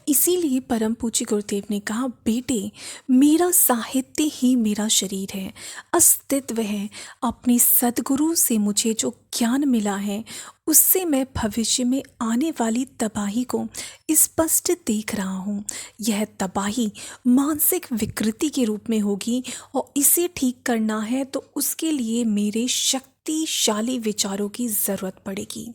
इसीलिए परम पूज्य गुरुदेव ने कहा, बेटे मेरा साहित्य ही मेरा शरीर है, अस्तित्व है। अपने सद्गुरु से मुझे जो ज्ञान मिला है उससे मैं भविष्य में आने वाली तबाही को स्पष्ट देख रहा हूँ। यह तबाही मानसिक विकृति के रूप में होगी और इसे ठीक करना है तो उसके लिए मेरे शक्तिशाली विचारों की ज़रूरत पड़ेगी।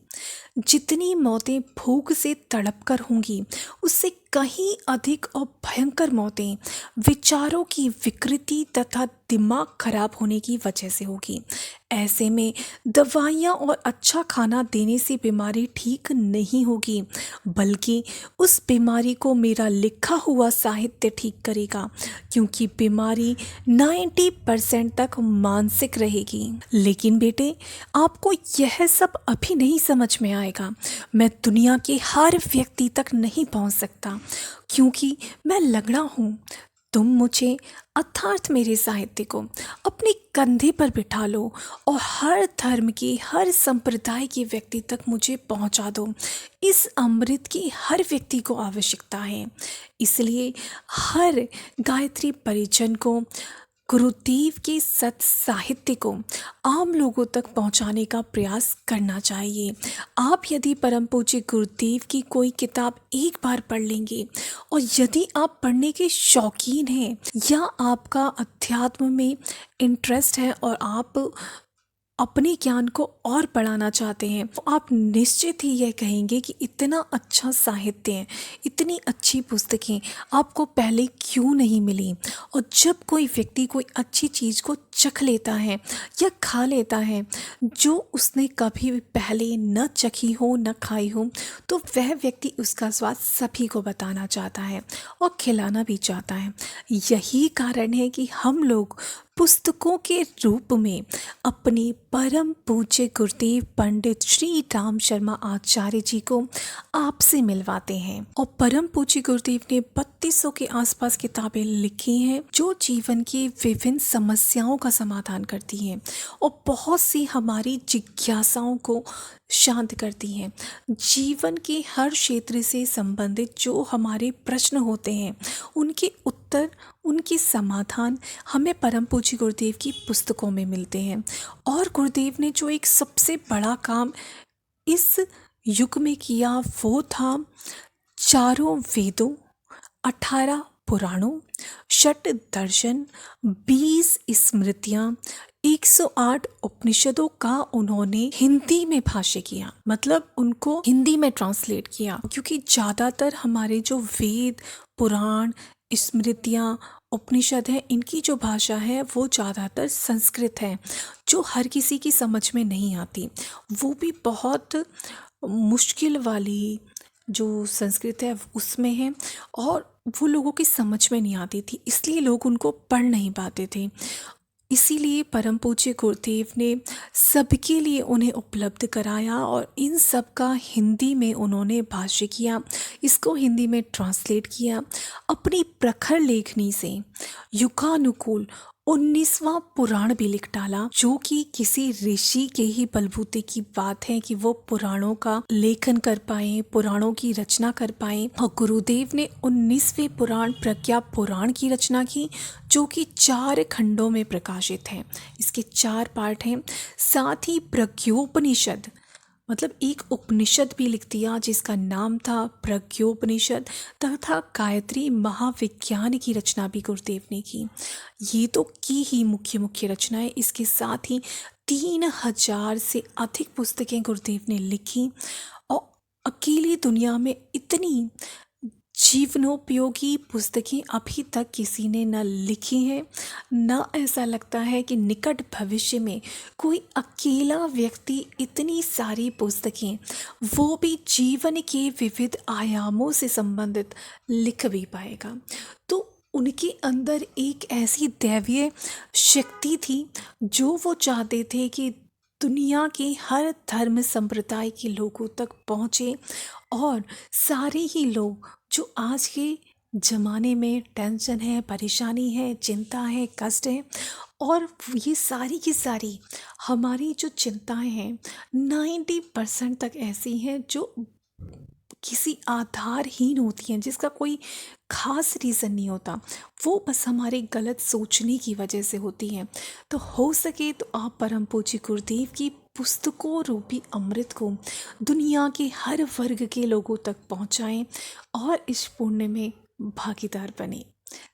जितनी मौतें भूख से तड़प कर होंगी उससे कहीं अधिक और भयंकर मौतें विचारों की विकृति तथा दिमाग खराब होने की वजह से होगी। ऐसे में दवाइयाँ और अच्छा खाना देने से बीमारी ठीक नहीं होगी, बल्कि उस बीमारी को मेरा लिखा हुआ साहित्य ठीक करेगा, क्योंकि बीमारी 90% तक मानसिक रहेगी। लेकिन बेटे आपको यह सब अभी नहीं समझ में आएगा। मैं दुनिया के हर व्यक्ति तक नहीं पहुंच सकता, क्योंकि मैं लंगड़ा हूँ। तुम मुझे अर्थात मेरे साहित्य को अपने कंधे पर बिठा लो और हर धर्म के हर संप्रदाय के व्यक्ति तक मुझे पहुंचा दो। इस अमृत की हर व्यक्ति को आवश्यकता है। इसलिए हर गायत्री परिजन को गुरुदेव के सत साहित्य को आम लोगों तक पहुंचाने का प्रयास करना चाहिए। आप यदि परम पूज्य गुरुदेव की कोई किताब एक बार पढ़ लेंगे और यदि आप पढ़ने के शौकीन हैं या आपका अध्यात्म में इंटरेस्ट है और आप अपने ज्ञान को और बढ़ाना चाहते हैं, तो आप निश्चित ही यह कहेंगे कि इतना अच्छा साहित्य है, इतनी अच्छी पुस्तकें आपको पहले क्यों नहीं मिली। और जब कोई व्यक्ति कोई अच्छी चीज़ को चख लेता है या खा लेता है जो उसने कभी भी पहले न चखी हो न खाई हो, तो वह व्यक्ति उसका स्वाद सभी को बताना चाहता है और खिलाना भी चाहता है। यही कारण है कि हम लोग पुस्तकों के रूप में अपने परम पूज्य गुरुदेव पंडित श्री राम शर्मा आचार्य जी को आपसे मिलवाते हैं। और परम पूज्य गुरुदेव ने 3200 के आसपास किताबें लिखी हैं जो जीवन की विभिन्न समस्याओं का समाधान करती हैं और बहुत सी हमारी जिज्ञासाओं को शांत करती हैं। जीवन के हर क्षेत्र से संबंधित जो हमारे प्रश्न होते हैं उनके उत्तर, उनके समाधान हमें परम पूज्य गुरुदेव की पुस्तकों में मिलते हैं। और गुरुदेव ने जो एक सबसे बड़ा काम इस युग में किया वो था चारों वेदों, 18 पुराणों, षट दर्शन, 20 स्मृतियाँ, 108 उपनिषदों का उन्होंने हिंदी में भाष्य किया, मतलब उनको हिंदी में ट्रांसलेट किया। क्योंकि ज़्यादातर हमारे जो वेद, पुराण, स्मृतियाँ, उपनिषद हैं, इनकी जो भाषा है वो ज़्यादातर संस्कृत है, जो हर किसी की समझ में नहीं आती। वो भी बहुत मुश्किल वाली जो संस्कृत है उसमें है और वो लोगों की समझ में नहीं आती थी, इसलिए लोग उनको पढ़ नहीं पाते थे। इसीलिए परम पूज्य गुरुदेव ने सबके लिए उन्हें उपलब्ध कराया और इन सब का हिंदी में उन्होंने भाष्य किया, इसको हिंदी में ट्रांसलेट किया। अपनी प्रखर लेखनी से युगानुकूल 19वां पुराण भी लिख डाला, जो कि किसी ऋषि के ही बलबूते की बात है कि वो पुराणों का लेखन कर पाए, पुराणों की रचना कर पाए। और गुरुदेव ने 19वें पुराण प्रज्ञा पुराण की रचना की, जो कि 4 खंडों में प्रकाशित है। इसके 4 पार्ट हैं। साथ ही प्रज्ञोपनिषद, मतलब एक उपनिषद भी लिख दिया जिसका नाम था प्रज्ञोपनिषद, तथा गायत्री महाविज्ञान की रचना भी गुरुदेव ने की। ये तो की ही मुख्य रचनाएं। इसके साथ ही 3000 से अधिक पुस्तकें गुरुदेव ने लिखी और अकेली दुनिया में इतनी जीवनोपयोगी पुस्तकें अभी तक किसी ने न लिखी हैं, न ऐसा लगता है कि निकट भविष्य में कोई अकेला व्यक्ति इतनी सारी पुस्तकें, वो भी जीवन के विविध आयामों से संबंधित, लिख भी पाएगा। तो उनके अंदर एक ऐसी दैवीय शक्ति थी जो वो चाहते थे कि दुनिया के हर धर्म संप्रदाय के लोगों तक पहुँचे और सारे ही लोग जो आज के ज़माने में टेंशन है, परेशानी है, चिंता है, कष्ट है, और ये सारी की सारी हमारी जो चिंताएं हैं 90% तक ऐसी हैं जो किसी आधारहीन होती हैं, जिसका कोई ख़ास रीज़न नहीं होता, वो बस हमारे गलत सोचने की वजह से होती हैं। तो हो सके तो आप परम पूज्य गुरुदेव की पुस्तकों रूपी अमृत को दुनिया के हर वर्ग के लोगों तक पहुंचाएं और इस पुण्य में भागीदार बने।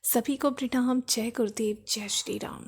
सभी को प्रणाम। जय गुरुदेव, जय श्री राम।